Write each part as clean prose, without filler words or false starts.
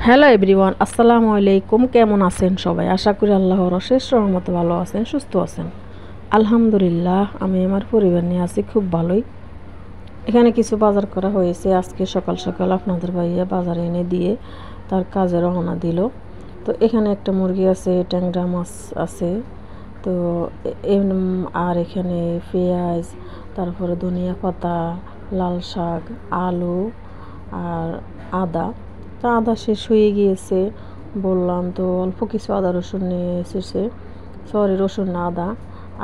Hello everyone, আসসালামু আলাইকুম। কেমন আছেন সবাই? আশা করি আল্লাহর অশেষ রহমতে ভালো আছেন, সুস্থ আছেন। আলহামদুলিল্লাহ, আমি আমার পরিবার নিয়ে আছি খুব ভালোই। এখানে কিছু বাজার করা হয়েছে। আজকে সকাল সকাল আপনাদের ভাইয়া বাজারে এনে দিয়ে তার কাজে রওনা দিল। তো এখানে একটা মুরগি আছে, ট্যাংরা মাছ আছে, তো আর এখানে পেঁয়াজ, তারপরে ধনিয়া পাতা, লাল শাক, আলু আর আদা। তা আদা শেষ হয়ে গিয়েছে, বললাম তো অল্প কিছু আদা রসুন নিয়ে এসেছে, সরি রসুন না আদা।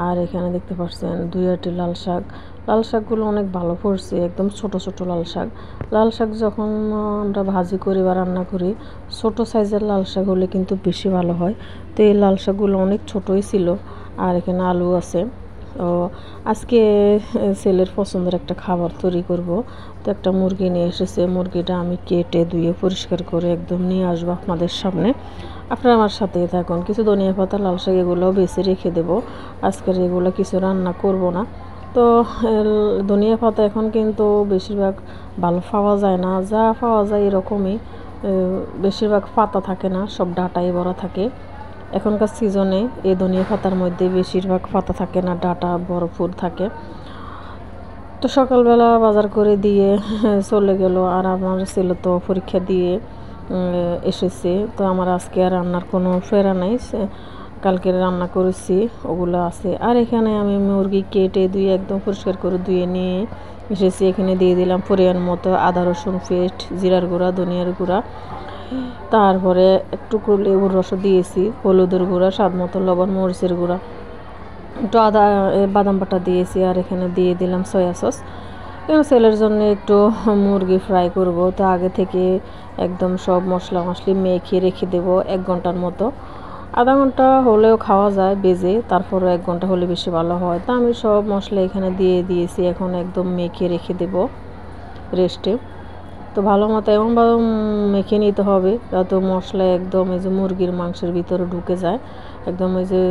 আর এখানে দেখতে পাচ্ছেন 2-8টি লাল শাক। লাল শাকগুলো অনেক ভালো পড়ছে, একদম ছোট ছোট লাল শাক। লাল শাক যখন আমরা ভাজি করি বা রান্না করি, ছোট সাইজের লাল শাক হলে কিন্তু বেশি ভালো হয়। তো এই লাল শাকগুলো অনেক ছোটই ছিল। আর এখানে আলু আছে। তো আজকে ছেলের পছন্দের একটা খাবার তৈরি করব। তো একটা মুরগি নিয়ে এসেছে, মুরগিটা আমি কেটে ধুয়ে পরিষ্কার করে একদম নিয়ে আসবো আপনাদের সামনে। আপনারা আমার সাথেই থাকুন। কিছু ধনিয়া পাতা, লাল শাক এগুলোও বেছে রেখে দেবো, আজকের এগুলো কিছু রান্না করব না। তো ধনিয়া পাতা এখন কিন্তু বেশিরভাগ ভালো পাওয়া যায় না, যা পাওয়া যায় এরকমই, বেশিরভাগ পাতা থাকে না, সব ডাঁটাই ভরা থাকে। এখনকার সিজনে এই ধনিয়া পাতার মধ্যে বেশিরভাগ পাতা থাকে না, ডাঁটা ভরপুর থাকে। তো সকালবেলা বাজার করে দিয়ে চলে গেল। আর আমার ছেলে তো পরীক্ষা দিয়ে এসেছে। তো আমার আজকে আর রান্নার কোনো ফেরা নাই, কালকে রান্না করেছি ওগুলো আছে। আর এখানে আমি মুরগি কেটে ধুয়ে একদম পরিষ্কার করে ধুয়ে নিয়ে এসেছি। এখানে দিয়ে দিলাম পরিমাণ মতো আদা রসুন পেস্ট, জিরার গুঁড়া, ধনিয়ার গুঁড়া, তারপরে একটু লেবুর রস দিয়েছি, হলুদের গুঁড়া, স্বাদ মতো লবণ, মরিচের গুঁড়া, একটু আদা বাদাম বাটা দিয়েছি। আর এখানে দিয়ে দিলাম সয়া সস। এবং ছেলের জন্য একটু মুরগি ফ্রাই করব। তো আগে থেকে একদম সব মশলা মশলি মেখে রেখে দেবো 1 ঘন্টার মতো। আধা ঘন্টা হলেও খাওয়া যায় বেজে, তারপরও 1 ঘন্টা হলে বেশি ভালো হয়। তা আমি সব মশলা এখানে দিয়ে দিয়েছি, এখন একদম মেখে রেখে দেবো রেস্টে। তো ভালো মতো এমনভাবে মেখে নিতে হবে যাতে মশলা একদম এই যে মুরগির মাংসের ভিতরে ঢুকে যায় একদম। এই যে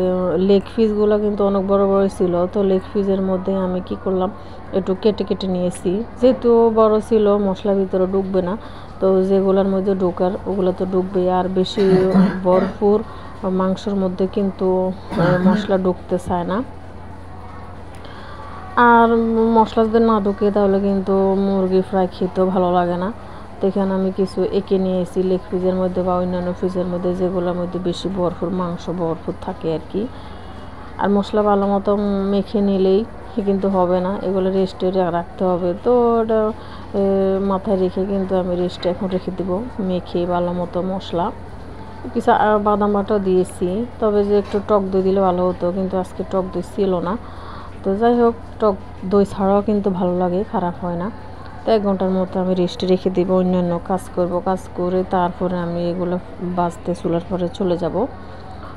লেগ পিসগুলো কিন্তু অনেক বড় বড় ছিল, তো লেগ পিসের মধ্যে আমি কি করলাম, একটু কেটে কেটে নিয়েছি, যেহেতু বড় ছিল মশলার ভিতরে ঢুকবে না। তো যেগুলোর মধ্যে ঢোকার ওগুলো তো ঢুকবে, আর বেশি ভরপুর মাংসের মধ্যে কিন্তু মশলা ঢুকতে চায় না। আর মশলা যদি না ঢুকে তাহলে কিন্তু মুরগি ফ্রাই খেতেও ভালো লাগে না। তো এখানে আমি কিছু এঁকে নিয়েছি লেগ পিসের মধ্যে বা অন্যান্য পিসের মধ্যে, যেগুলোর মধ্যে বেশি ভরপুর মাংস ভরপুর থাকে আর কি। আর মশলা ভালো মতো মেখে নিলেই কিন্তু হবে না, এগুলো রেস্টে রাখতে হবে। তো ওটা মাথায় রেখে কিন্তু আমি রেস্টে এখন রেখে দেবো, মেখে ভালো মতো মশলা। কিছু বাদাম বাটাও দিয়েছি, তবে যে একটু টক দই দিলে ভালো হতো, কিন্তু আজকে টক দই ছিল না। তো যাই হোক, টক দই ছাড়াও কিন্তু ভালো লাগে, খারাপ হয় না। তো 1 ঘন্টার মতো আমি রেস্টে রেখে দেবো, অন্যান্য কাজ করব, কাজ করে তারপরে আমি এগুলো বাজতে চুলার পরে চলে যাব।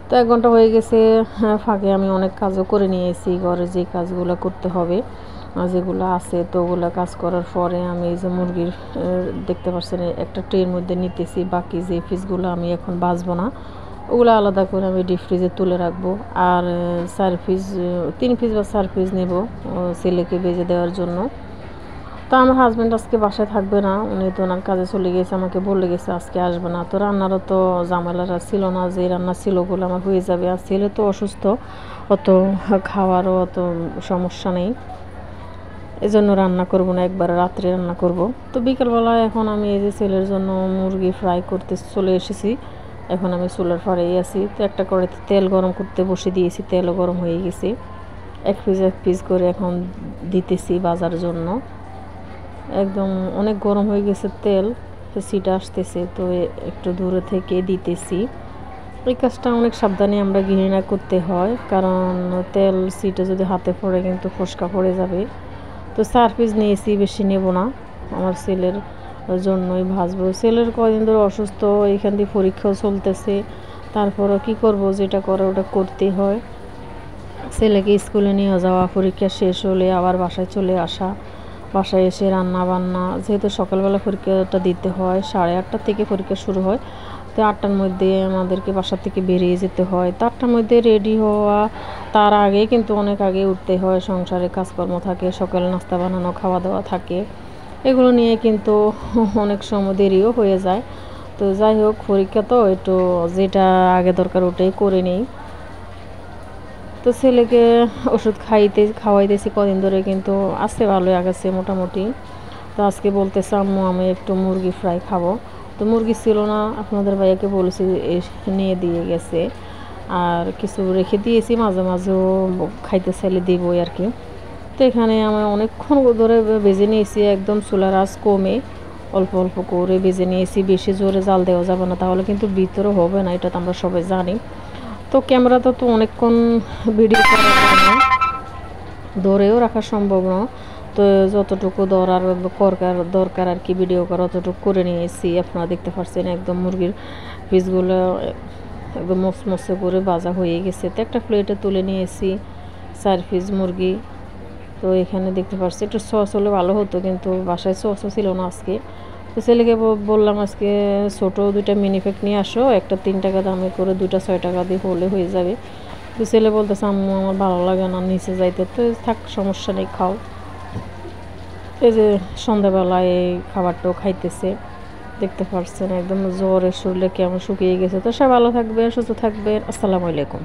তো 1 ঘন্টা হয়ে গেছে, ফাঁকে আমি অনেক কাজও করে নিয়েছি, ঘরে যে কাজগুলো করতে হবে যেগুলো আছে। তো ওগুলো কাজ করার পরে আমি এই যে মুরগির দেখতে পাচ্ছেন একটা ট্রের মধ্যে নিতেছি, বাকি যে পিসগুলো আমি এখন বাজবো না, ওগুলো আলাদা করে আমি ডিপ ফ্রিজে তুলে রাখবো। আর 4 পিস, 3 পিস বা 4 পিস নেব ছেলেকে ভেজে দেওয়ার জন্য। তো আমার হাজব্যান্ড আজকে বাসায় থাকবে না, উনি তো ওনার কাজে চলে গেছে, আমাকে বলে গেছে আজকে আসবে না। তো রান্নারও তো ঝামেলাটা ছিল না, যে রান্না ছিল ওগুলো আমার হয়ে যাবে। আর ছেলে তো অসুস্থ, অত খাওয়ারও অত সমস্যা নেই, এজন্য রান্না করব না, একবার রাত্রে রান্না করব। তো বিকেলবেলায় এখন আমি এই যে ছেলের জন্য মুরগি ফ্রাই করতে চলে এসেছি। এখন আমি চুলার পরেই আছি। তো একটা কড়াইতে তেল গরম করতে বসে দিয়েছি, তেলও গরম হয়ে গেছে। এক পিস করে এখন দিতেছি বাজার জন্য। একদম অনেক গরম হয়ে গেছে তেল, তো সিটা আসতেছে, তো একটু দূরে থেকে দিতেছি। এই কাজটা অনেক সাবধানে আমরা গৃহিণীরা করতে হয়, কারণ তেল সিটে যদি হাতে পড়ে কিন্তু ফোসকা পড়ে যাবে। তো 4 পিস নিয়েছি, বেশি নেব না, আমার ছেলের জন্যই ভাজবো। ছেলের কদিন ধরে অসুস্থ, এইখান দিয়ে পরীক্ষাও চলতেছে, তারপরও কি করব, যেটা করে ওটা করতেই হয়। ছেলেকে স্কুলে নিয়ে যাওয়া, পরীক্ষা শেষ হলে আবার বাসায় চলে আসা, বাসায় এসে রান্না বান্না, যেহেতু সকালবেলা পরীক্ষাটা দিতে হয়, 8:30 থেকে পরীক্ষা শুরু হয়। তো 8টার মধ্যে আমাদেরকে বাসা থেকে বেরিয়ে যেতে হয়। তো 8টার মধ্যে রেডি হওয়া, তার আগে কিন্তু অনেক আগে উঠতে হয়, সংসারে কাজকর্ম থাকে, সকালে নাস্তা বানানো, খাওয়া দাওয়া থাকে, এগুলো নিয়ে কিন্তু অনেক সময় দেরিও হয়ে যায়। তো যাই হোক, পরীক্ষা তো একটু যেটা আগে দরকার ওটাই করে নিই। তো ছেলেকে ওষুধ খাওয়াইতেছি কদিন ধরে, কিন্তু আছে ভালোই আগাছে মোটামুটি। তো আজকে বলতেছে আম্মু আমি একটু মুরগি ফ্রাই খাবো। তো মুরগি ছিল না, আপনাদের ভাইয়াকে বলেছি নিয়ে দিয়ে গেছে, আর কিছু রেখে দিয়েছি, মাঝে মাঝেও খাইতে চাইলে দিবই আর কি। তো এখানে আমি অনেকক্ষণ ধরে ভেজে নিয়েছি, একদম চুলার আঁচ কমে অল্প অল্প করে ভেজে নিয়েছি। বেশি জোরে জাল দেওয়া যাবে না, তাহলে কিন্তু ভিতরে হবে না, এটা তো আমরা সবাই জানি। তো ক্যামেরাতে তো অনেকক্ষণ ভিডিও করা যায় না, ধরেও রাখা সম্ভব না। তো যতটুকু দরকার আর কি ভিডিও করা, অতটুকু করে নিয়েছি। আপনারা দেখতে পাচ্ছেন একদম মুরগির পিসগুলো একদম মচমচে করে ভাজা হয়ে গেছে। তো একটা প্লেটে তুলে নিয়েছি 4 পিস মুরগি। তো এখানে দেখতে পাচ্ছি একটু সস হলে ভালো হতো, কিন্তু বাসায় সসও ছিল না আজকে। তো ছেলেকে বললাম আজকে ছোটো 2টা মিনি প্যাক নিয়ে আসো, একটা 3 টাকা দামে করে, 2টা 6 টাকা দিয়ে হলে হয়ে যাবে। তো ছেলে বলতেছে আম্মু আমার ভালো লাগে না নিচে যাইতে। তো থাক, সমস্যা নেই, খাও। এই যে সন্ধ্যাবেলায় এই খাবারটাও খাইতেছে, দেখতে পাচ্ছেন একদম জ্বরের শরীরে কেমন শুকিয়ে গেছে। তো সব ভালো থাকবেন, সুস্থ থাকবেন। আসসালামু আলাইকুম।